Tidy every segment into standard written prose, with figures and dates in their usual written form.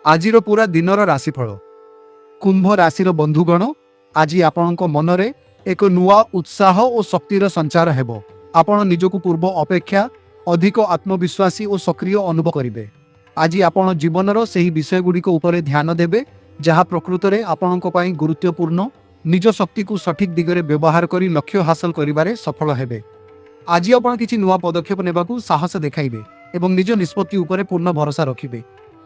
आजिर पूरा दिनर राशिफल कुंभ राशि बंधुगण आज आपण मनरे एक नुआ उत्साह और शक्तिर संचार हेबो। आपण निजकु पूर्व अपेक्षा अधिक आत्मविश्वासी और सक्रिय अनुभव करेंगे। आज आपण जीवनर सही विषय गुड़िक उपरे ध्यान देबे जहाँ प्रकृत में आपण गुरुत्वपूर्ण। निज शक्ति को सठिक दिगरे व्यवहार करी लक्ष्य हासिल करिबारे सफल हेबे। आज आपण किछि नुआ पदक्षेप नेबाकू साहस देखाइबे एवं निज निष्पत्ति उपरे पूर्ण भरोसा रखिबे।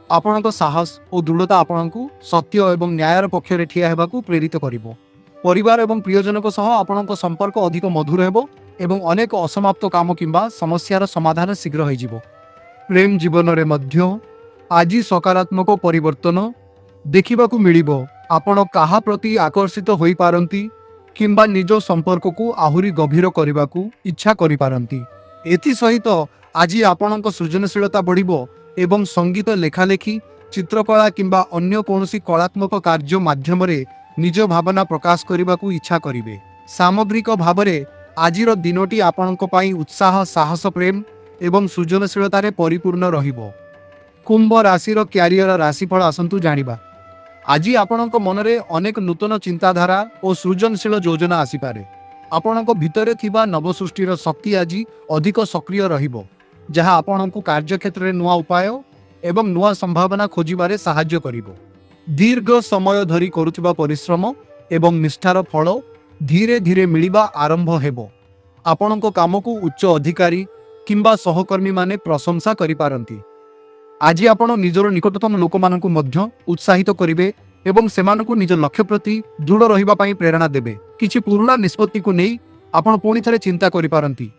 आपणक साहस और दृढ़ता आपणकू सत्य एवं न्यायर पक्षरे ठिया हेबाकू प्रेरित करिवो। परिवार एवं प्रियजनक सह आपणक संपर्क अधिक मधुर हेबो एवं अनेक असमाप्त काम किंबा समस्यार समाधान शीघ्र हो जिवो। प्रेम जीवन रे मध्य आज सकारात्मक परिवर्तन देखिबाकू मिलिबो। आपण काहा प्रति आकर्षित होई पारंती किंबा निज संपर्क को आहुरी गभीर करबाकू इच्छा करि पारंती। एथि सहित आज आपणक सृजनशीलता बढ़िबो एवं संगीत लेखालेखी चित्रकला किंबा अन्य कोनोसी कलात्मक कार्य माध्यम रे निज भावना प्रकाश करबाकू इच्छा करिवे। सामग्रिक भावरे आजिर दिनटी आपणक पई उत्साह साहस प्रेम एवं सृजनशीलता रे परिपूर्ण रहिबो। कुंभ राशिर क्यारियर राशिफल आसंतु जानिबा। आज आपणक मनरे अनेक नूतन चिंताधारा और सृजनशील योजना आसीपारे। आपणक भितरे थिबा नवसृष्टिर शक्ति आज अधिक सक्रिय रहिबो जहाँ आपणकू कार्यक्षेत्र में नुआ उपाय एवं नुआ संभावना खोजिबारे साहाय्य करिबो। दीर्घ समय धरी करुथिबा परिश्रम एवं निष्ठार फल धीरे धीरे मिलिबा आरंभ हेबो। आपणक कामकू उच्च अधिकारी किंबा सहकर्मी माने प्रशंसा करि पारंती। आज आपण निजर निकटतम लोक मानकू मध्य उत्साहित करिवे एवं सेमानकू निज लक्ष्य प्रति दृढ़ रहिबा पई प्रेरणा देबे। किछि पुराना निष्पत्ति को नै आपण पुणी थरे चिंता करि पारंती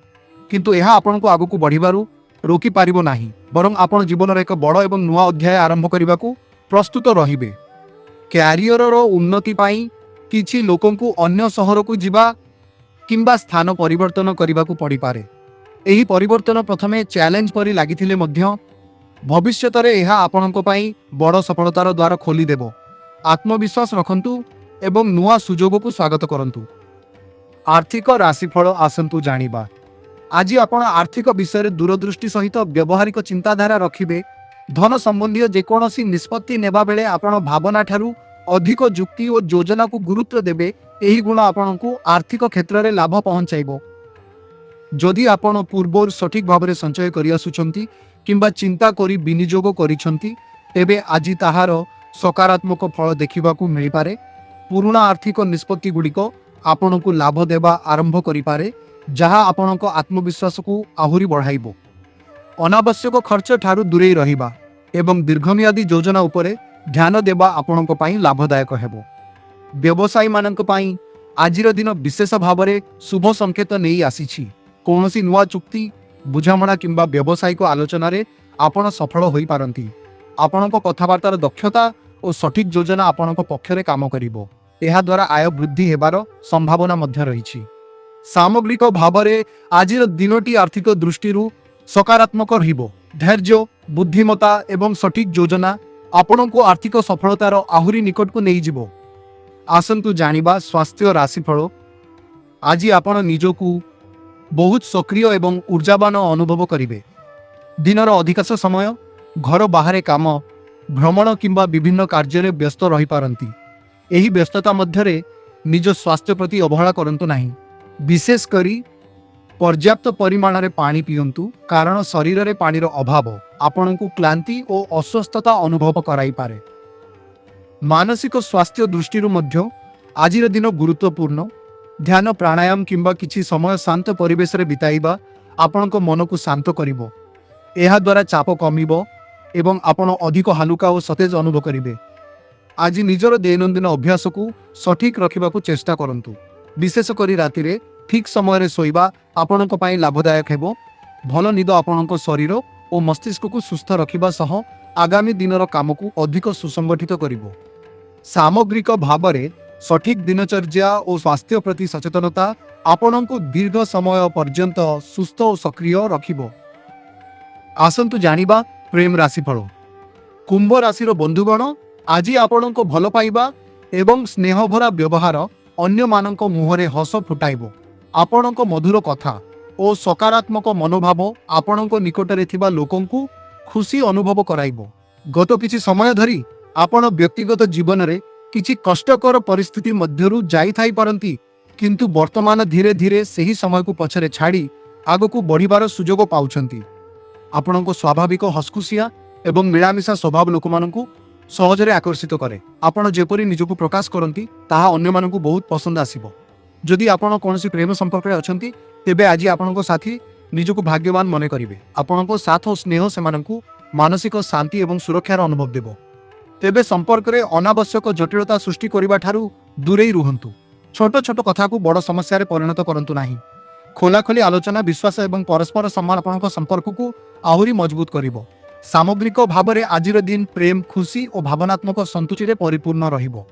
किंतु यह आपनको आगकू बढ़िबारु रोकी पारिबो नाही, बरं आपण जीवन एक बड़ एवं नुआ अध्याय आरंभ करने प्रस्तुत रहिबे। क्यारियर उन्नति पाई किछि लोकंकु अन्य सहर को जिबा किंबा स्थान परिवर्तन करने पड़ी पारे। एही परिवर्तन प्रथमे चैलेंज परि लागिथिले मध्य भविष्यत रे यह आपणक पई बड़ सफलतार द्वार खोली देबो। आत्मविश्वास रखंतु एवं नुआ सुजोग को स्वागत करंतु। आर्थिक राशिफल आसंतु जानिबा। आज आपण आर्थिक विषय दूरदृष्टि सहित व्यवहारिक चिंताधारा रखिबे। धन संबंधी जेकोसी निष्पत्ति नेबा बेले आपण भावना ठारू अधिक जुक्ति और योजना को गुरुत्व देबे। एही गुण आपणकू आर्थिक क्षेत्र में लाभ पहुंचाइबो। जदि आपण पूर्व सठिक भाव में संचय करि आसुछंती किंबा चिंता करी विनियोग करिछंती तेबे आज ताहार सकारात्मक फल देखिबाकू मिल पारे। पुराना आर्थिक निष्पत्ति गुड़िक आपणकू लाभ देबा आरंभ करि पारे जहाँ आपणक आत्मविश्वास को आहुरी बढ़ाइबो। अनावश्यक खर्च ठारू दूरे रहिबा एवं दीर्घमियादी योजना उपरे ध्यान देबा आपणक पई लाभदायक हेबो। व्यवसायी मानक पई आजिर दिन विशेष भाव में शुभ संकेत नहीं आसीछि। कौनसी नुआ चुक्ति बुझामणा किंबा व्यवसायिक आलोचना रे आपण सफल होई पारंती। आपणक कथबार्तार दक्षता और सठिक योजना आपणक पक्षरे काम करिवो। एहा द्वारा आय वृद्धि हेबार संभावना मध्य रहिछि। सामग्रिक भाव में आज दिनटी आर्थिक दृष्टि सकारात्मक रहिबो। धैर्य बुद्धिमता एवं सठिक योजना आपण को आर्थिक सफलतार आहुरी निकट को नहीं जिवो। आसंतु जानिबा स्वास्थ्य राशिफल। आज आपण निजकू बहुत सक्रिय एवं ऊर्जावान अनुभव करिवे। दिनर अधिकांश समय घर बाहर काम भ्रमण किंबा विभिन्न कार्य व्यस्त रही पारंती। एही व्यस्तता मध्यरे निज स्वास्थ्य प्रति अवहेला करंतु नाही। विशेष करी पर्याप्त परिमाण रे पानी पियंतु कारण शरीर रे पानीर अभाव आपनकू क्लांति और अस्वस्थता अनुभव कराई पारे। मानसिक स्वास्थ्य दृष्टि मध्य आजिर दिन गुरुत्वपूर्ण। ध्यान प्राणायाम किंबा किछि समय शांत परिवेश रे बिताइबा आपनक मन को शांत करिवो। एहा द्वारा चाप कमिबो एवं आपण अधिक हालुका और सतेज अनुभव करिवे। आज निजर दैनंदिन अभ्यास को सठिक रखिबाकू चेष्टा करंतु। विशेष करी राति रे ठीक समय रे सोइबा आपणक पई लाभदायक हेबो। भल निद आपणक शरीर और मस्तिष्क को सुस्थ रखिबा सह आगामी दिनर काम को अधिक सुसंगठित करिवो। सामग्रिक भाव में सठिक दिनचर्या और स्वास्थ्य प्रति सचेतनता आपणक दीर्घ समय पर्यंत सुस्थ और सक्रिय रखिबो। आसंतु जानिबा प्रेम राशिफल। कुंभ राशिर बंधुगण आज आपणक भल पाइबा एवं स्नेहभरा व्यवहार अन्य मानक मुहरे हस फुटाइबो। आपणक मधुर कथा और सकारात्मक मनोभाव आपणक निकटरे थिबा लोकंकु खुशी अनुभव कराइबो। गत किछि समय धरी आपण व्यक्तिगत जीवन रे किछि कष्टकर परिस्थिति मध्यरु जाई थाई परंती, किंतु वर्तमान धीरे धीरे सही समय को पछरे छाड़ी आगको बढ़िबार सुजोग पाउछंती। आपणको स्वाभाविक हसखुसिया एवं मिलामिशा स्वभाव लोकमानंकु सहजरे आकर्षित करे। आपण जेपरि निजको प्रकाश करंती ताहा अन्यमानंकु बहुत पसंद आसीबो। जदि आपण कोनोसी प्रेम संपर्क रे अछंती तेबे आज आपणको साथी निजको भाग्यवान मने करिवे। आपणको साथ और स्नेह सेमानंकु मानसिक शांति एवं सुरक्षार अनुभव देबो। तेबे संपर्क रे अनावश्यक जटिलता सृष्टि करिबा ठारू दूरेई रुहंतु। छोट छोट कथा को बड़ समस्या रे परिणत करंतु नाही। खोलाखोली आलोचना विश्वास एवं परस्पर सम्मान आपणको संपर्क को आहुरी मजबूत करिबो। सामग्रिक भाव में आज दिन प्रेम खुशी और भावनात्मक संतुष्टि परिपूर्ण रहिबो।